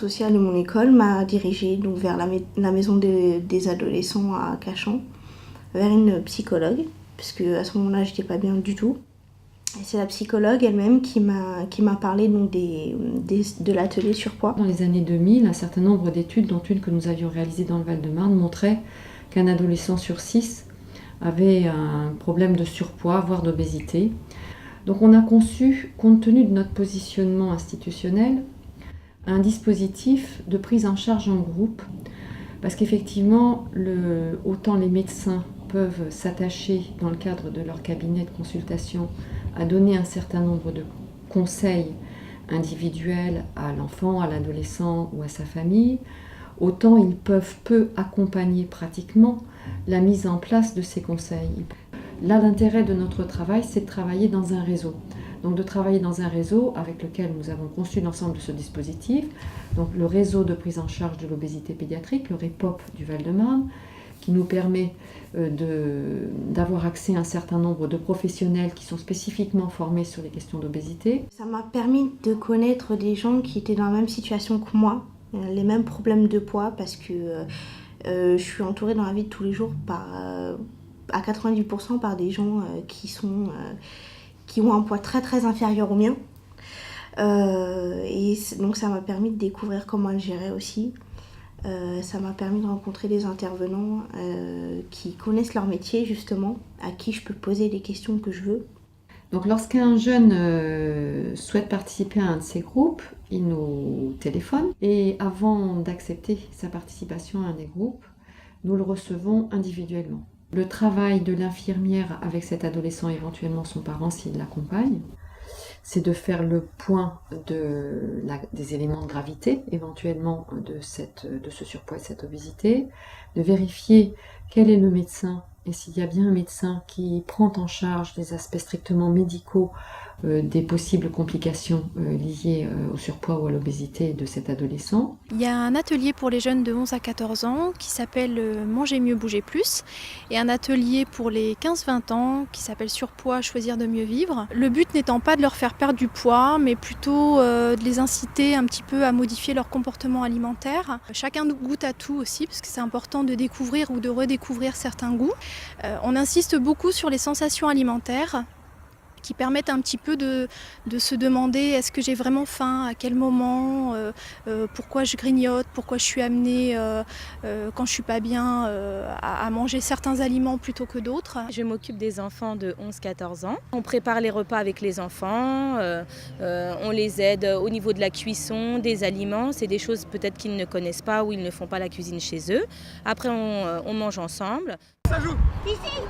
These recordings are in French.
sociale de mon école m'a dirigée donc, vers la maison des adolescents à Cachan, vers une psychologue, parce qu'à ce moment-là, j'étais pas bien du tout. Et c'est la psychologue elle-même qui m'a parlé donc, de l'atelier surpoids. Dans les années 2000, un certain nombre d'études, dont une que nous avions réalisée dans le Val-de-Marne, montraient qu'un adolescent sur 6 avait un problème de surpoids, voire d'obésité. Donc on a conçu, compte tenu de notre positionnement institutionnel, un dispositif de prise en charge en groupe, parce qu'effectivement, autant les médecins peuvent s'attacher dans le cadre de leur cabinet de consultation à donner un certain nombre de conseils individuels à l'enfant, à l'adolescent ou à sa famille, autant ils peuvent peu accompagner pratiquement la mise en place de ces conseils. Là, l'intérêt de notre travail, c'est de travailler dans un réseau. Donc de travailler dans un réseau avec lequel nous avons conçu l'ensemble de ce dispositif, donc le réseau de prise en charge de l'obésité pédiatrique, le REPOP du Val-de-Marne, qui nous permet d'avoir accès à un certain nombre de professionnels qui sont spécifiquement formés sur les questions d'obésité. Ça m'a permis de connaître des gens qui étaient dans la même situation que moi, les mêmes problèmes de poids, parce que je suis entourée dans la vie de tous les jours à 90% par des gens qui ont un poids très très inférieur au mien. Et donc ça m'a permis de découvrir comment elles géraient aussi. Ça m'a permis de rencontrer des intervenants qui connaissent leur métier justement, à qui je peux poser les questions que je veux. Donc lorsqu'un jeune souhaite participer à un de ces groupes, il nous téléphone et avant d'accepter sa participation à un des groupes, nous le recevons individuellement. Le travail de l'infirmière avec cet adolescent, éventuellement son parent s'il l'accompagne, c'est de faire le point des éléments de gravité, éventuellement de ce surpoids et de cette obésité, de vérifier quel est le médecin et s'il y a bien un médecin qui prend en charge des aspects strictement médicaux des possibles complications liées au surpoids ou à l'obésité de cet adolescent. Il y a un atelier pour les jeunes de 11 à 14 ans qui s'appelle Manger mieux, bouger plus et un atelier pour les 15-20 ans qui s'appelle Surpoids, choisir de mieux vivre. Le but n'étant pas de leur faire perdre du poids mais plutôt de les inciter un petit peu à modifier leur comportement alimentaire. Chacun goûte à tout aussi parce que c'est important de découvrir ou de redécouvrir certains goûts. On insiste beaucoup sur les sensations alimentaires qui permettent un petit peu de se demander est-ce que j'ai vraiment faim, à quel moment, pourquoi je grignote, pourquoi je suis amenée quand je suis pas bien à manger certains aliments plutôt que d'autres. Je m'occupe des enfants de 11-14 ans. On prépare les repas avec les enfants, on les aide au niveau de la cuisson, des aliments. C'est des choses peut-être qu'ils ne connaissent pas ou ils ne font pas la cuisine chez eux. Après on mange ensemble. Ça joue. Ici.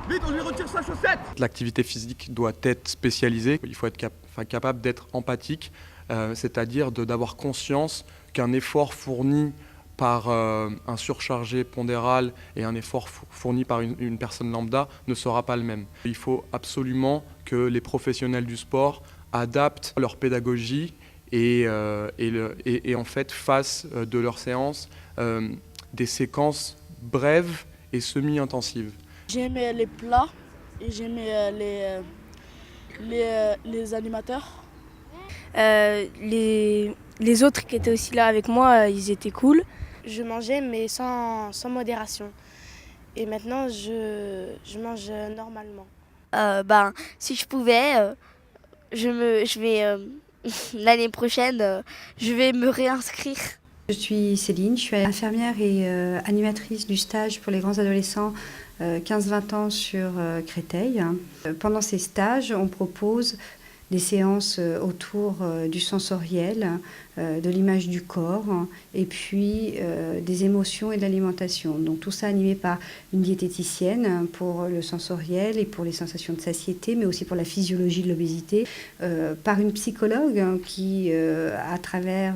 Vite, on lui retire sa chaussette. L'activité physique doit être spécialisée. Il faut être capable d'être empathique, c'est-à-dire d'avoir conscience qu'un effort fourni par un surchargé pondéral et un effort fourni par une personne lambda ne sera pas le même. Il faut absolument que les professionnels du sport adaptent leur pédagogie et en fait fassent de leurs séances des séquences brèves et semi-intensives. J'aimais les plats et j'aimais les animateurs. Les autres qui étaient aussi là avec moi, ils étaient cool. Je mangeais mais sans modération. Et maintenant, je mange normalement. Si je pouvais, je vais l'année prochaine, je vais me réinscrire. Je suis Céline, je suis infirmière et animatrice du stage pour les grands adolescents 15-20 ans sur Créteil. Pendant ces stages, on propose des séances autour du sensoriel, de l'image du corps et puis des émotions et de l'alimentation. Donc tout ça animé par une diététicienne pour le sensoriel et pour les sensations de satiété, mais aussi pour la physiologie de l'obésité, par une psychologue qui, à travers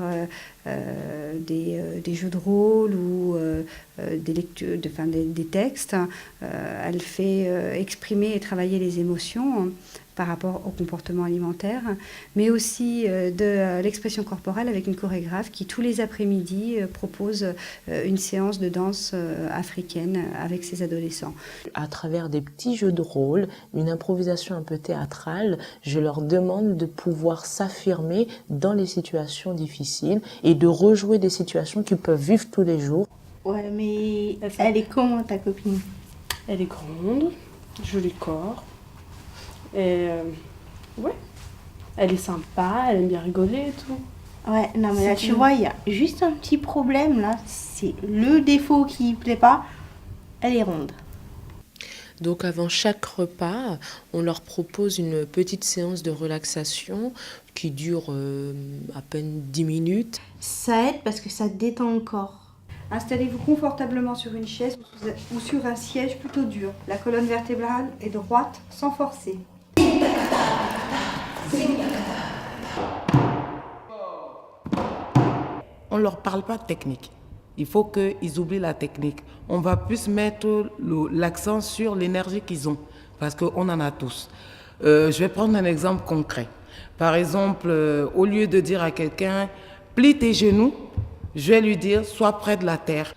des jeux de rôle ou des lectures, des textes, elle fait exprimer et travailler les émotions par rapport au comportement alimentaire, mais aussi de l'expression corporelle avec une chorégraphe qui tous les après-midi propose une séance de danse africaine avec ses adolescents. À travers des petits jeux de rôle, une improvisation un peu théâtrale, je leur demande de pouvoir s'affirmer dans les situations difficiles et de rejouer des situations qu'ils peuvent vivre tous les jours. Ouais, mais elle est comment ta copine? Elle est grande, joli corps. Et ouais, elle est sympa, elle aime bien rigoler et tout. Ouais, non mais là tu vois, il y a juste un petit problème là, c'est le défaut qui plaît pas, elle est ronde. Donc avant chaque repas, on leur propose une petite séance de relaxation qui dure à peine 10 minutes. Ça aide parce que ça détend le corps. Installez-vous confortablement sur une chaise ou sur un siège plutôt dur. La colonne vertébrale est droite sans forcer. On ne leur parle pas de technique. Il faut qu'ils oublient la technique. On va plus mettre l'accent sur l'énergie qu'ils ont, parce qu'on en a tous. Je vais prendre un exemple concret. Par exemple, au lieu de dire à quelqu'un « plie tes genoux », je vais lui dire « sois près de la terre ».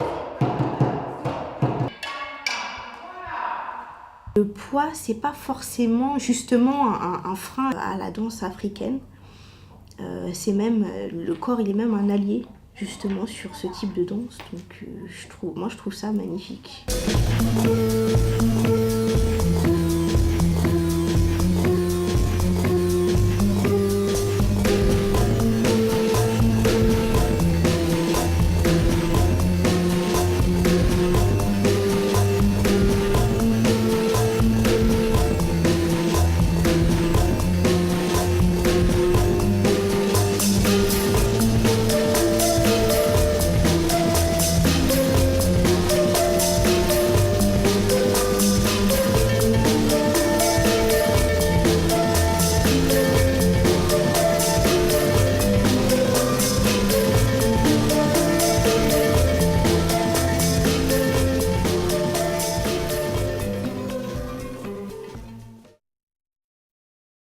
Le poids, c'est pas forcément justement un frein à la danse africaine. C'est même, le corps, il est même un allié justement sur ce type de danse. Donc moi je trouve ça magnifique.